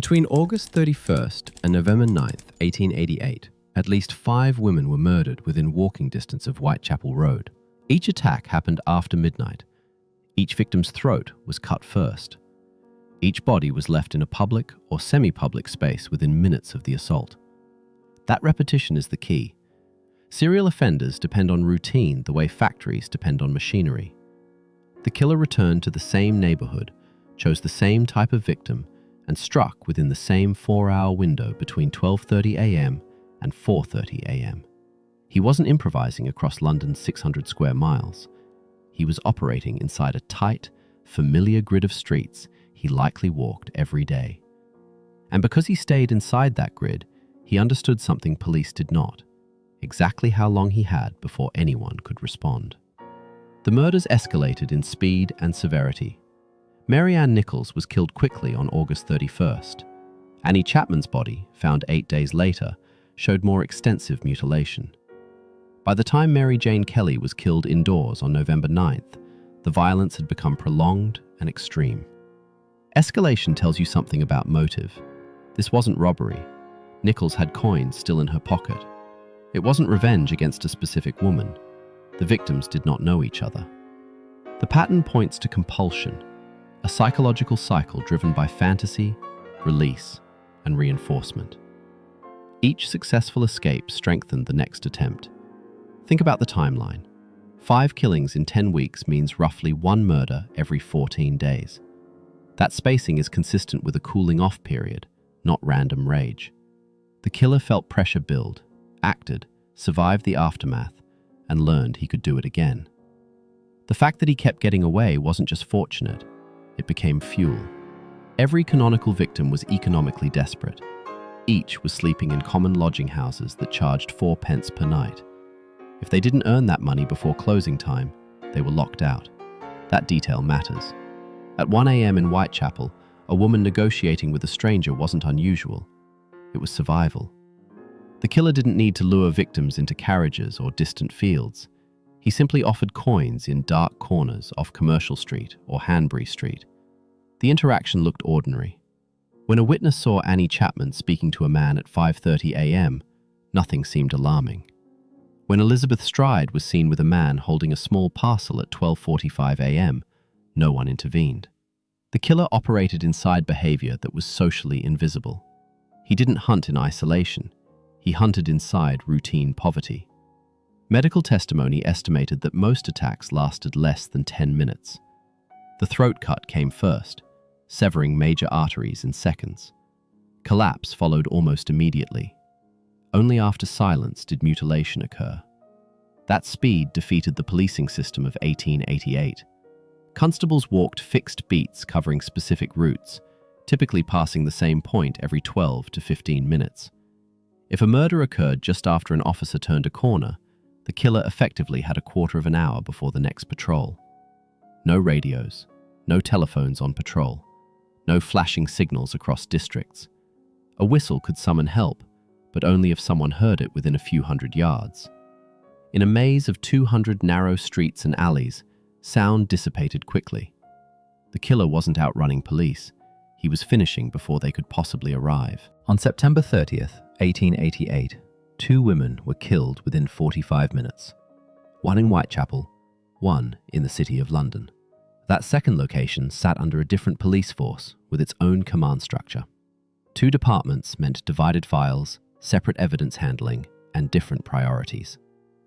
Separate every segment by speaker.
Speaker 1: Between August 31st and November 9th, 1888, at least 5 women were murdered within walking distance of Whitechapel Road. Each attack happened after midnight. Each victim's throat was cut first. Each body was left in a public or semi-public space within minutes of the assault. That repetition is the key. Serial offenders depend on routine the way factories depend on machinery. The killer returned to the same neighborhood, chose the same type of victim, and struck within the same 4-hour window between 12:30 a.m. and 4:30 a.m. He wasn't improvising across London's 600 square miles. He was operating inside a tight, familiar grid of streets he likely walked every day. And because he stayed inside that grid, he understood something police did not: exactly how long he had before anyone could respond. The murders escalated in speed and severity. Mary Ann Nichols was killed quickly on August 31st. Annie Chapman's body, found 8 days later, showed more extensive mutilation. By the time Mary Jane Kelly was killed indoors on November 9th, the violence had become prolonged and extreme. Escalation tells you something about motive. This wasn't robbery. Nichols had coins still in her pocket. It wasn't revenge against a specific woman. The victims did not know each other. The pattern points to compulsion, a psychological cycle driven by fantasy, release, and reinforcement. Each successful escape strengthened the next attempt. Think about the timeline. 5 killings in 10 weeks means roughly 1 murder every 14 days. That spacing is consistent with a cooling-off period, not random rage. The killer felt pressure build, acted, survived the aftermath, and learned he could do it again. The fact that he kept getting away wasn't just fortunate, it became fuel. Every canonical victim was economically desperate. Each was sleeping in common lodging houses that charged 4 pence per night. If they didn't earn that money before closing time, they were locked out. That detail matters. At 1 a.m. in Whitechapel, a woman negotiating with a stranger wasn't unusual. It was survival. The killer didn't need to lure victims into carriages or distant fields. He simply offered coins in dark corners off Commercial Street or Hanbury Street. The interaction looked ordinary. When a witness saw Annie Chapman speaking to a man at 5:30 a.m., nothing seemed alarming. When Elizabeth Stride was seen with a man holding a small parcel at 12:45 a.m., no one intervened. The killer operated inside behavior that was socially invisible. He didn't hunt in isolation. He hunted inside routine poverty. Medical testimony estimated that most attacks lasted less than 10 minutes. The throat cut came first, severing major arteries in seconds. Collapse followed almost immediately. Only after silence did mutilation occur. That speed defeated the policing system of 1888. Constables walked fixed beats covering specific routes, typically passing the same point every 12 to 15 minutes. If a murder occurred just after an officer turned a corner, the killer effectively had a quarter of an hour before the next patrol. No radios, no telephones on patrol, no flashing signals across districts. A whistle could summon help, but only if someone heard it within a few hundred yards. In a maze of 200 narrow streets and alleys, sound dissipated quickly. The killer wasn't outrunning police. He was finishing before they could possibly arrive. On September 30th, 1888, 2 women were killed within 45 minutes. One in Whitechapel, one in the City of London. That second location sat under a different police force with its own command structure. 2 departments meant divided files, separate evidence handling, and different priorities.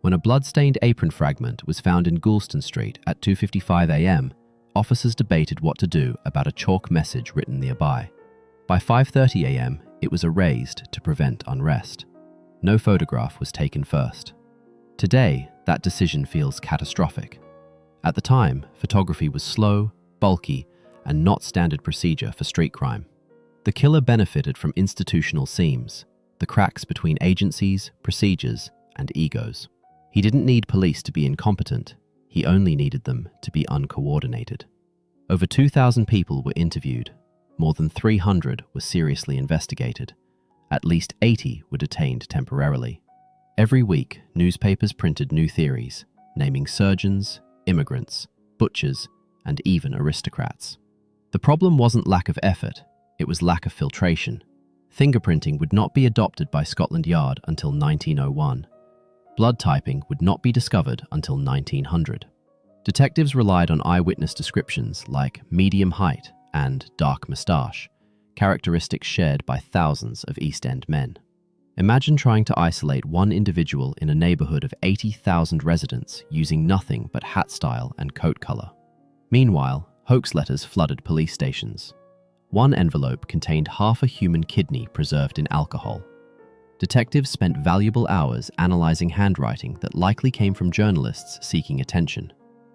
Speaker 1: When a blood-stained apron fragment was found in Goulston Street at 2:55 a.m., officers debated what to do about a chalk message written nearby. By 5:30 a.m., it was erased to prevent unrest. No photograph was taken first. Today, that decision feels catastrophic. At the time, photography was slow, bulky, and not standard procedure for street crime. The killer benefited from institutional seams, the cracks between agencies, procedures, and egos. He didn't need police to be incompetent. He only needed them to be uncoordinated. Over 2,000 people were interviewed. More than 300 were seriously investigated. At least 80 were detained temporarily. Every week, newspapers printed new theories, naming surgeons, immigrants, butchers, and even aristocrats. The problem wasn't lack of effort, it was lack of filtration. Fingerprinting would not be adopted by Scotland Yard until 1901. Blood typing would not be discovered until 1900. Detectives relied on eyewitness descriptions like medium height and dark moustache, characteristics shared by thousands of East End men. Imagine trying to isolate one individual in a neighborhood of 80,000 residents using nothing but hat style and coat color. Meanwhile, hoax letters flooded police stations. One envelope contained half a human kidney preserved in alcohol. Detectives spent valuable hours analyzing handwriting that likely came from journalists seeking attention.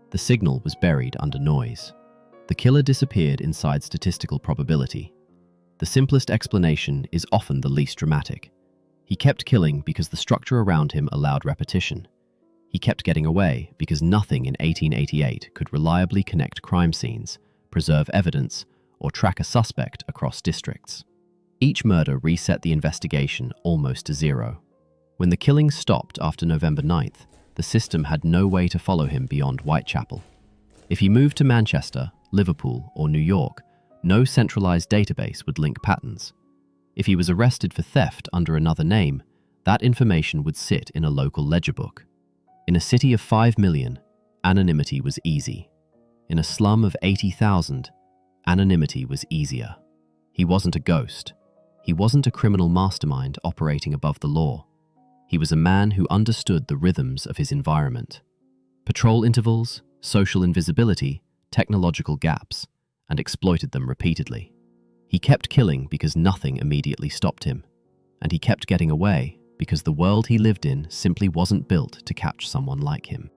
Speaker 1: The signal was buried under noise. The killer disappeared inside statistical probability. The simplest explanation is often the least dramatic. He kept killing because the structure around him allowed repetition. He kept getting away because nothing in 1888 could reliably connect crime scenes, preserve evidence, or track a suspect across districts. Each murder reset the investigation almost to zero. When the killings stopped after November 9th, the system had no way to follow him beyond Whitechapel. If he moved to Manchester, Liverpool, or New York, no centralized database would link patterns. If he was arrested for theft under another name, that information would sit in a local ledger book. In a city of 5 million, anonymity was easy. In a slum of 80,000, anonymity was easier. He wasn't a ghost. He wasn't a criminal mastermind operating above the law. He was a man who understood the rhythms of his environment. Patrol intervals, social invisibility, technological gaps, and exploited them repeatedly. He kept killing because nothing immediately stopped him, and he kept getting away because the world he lived in simply wasn't built to catch someone like him.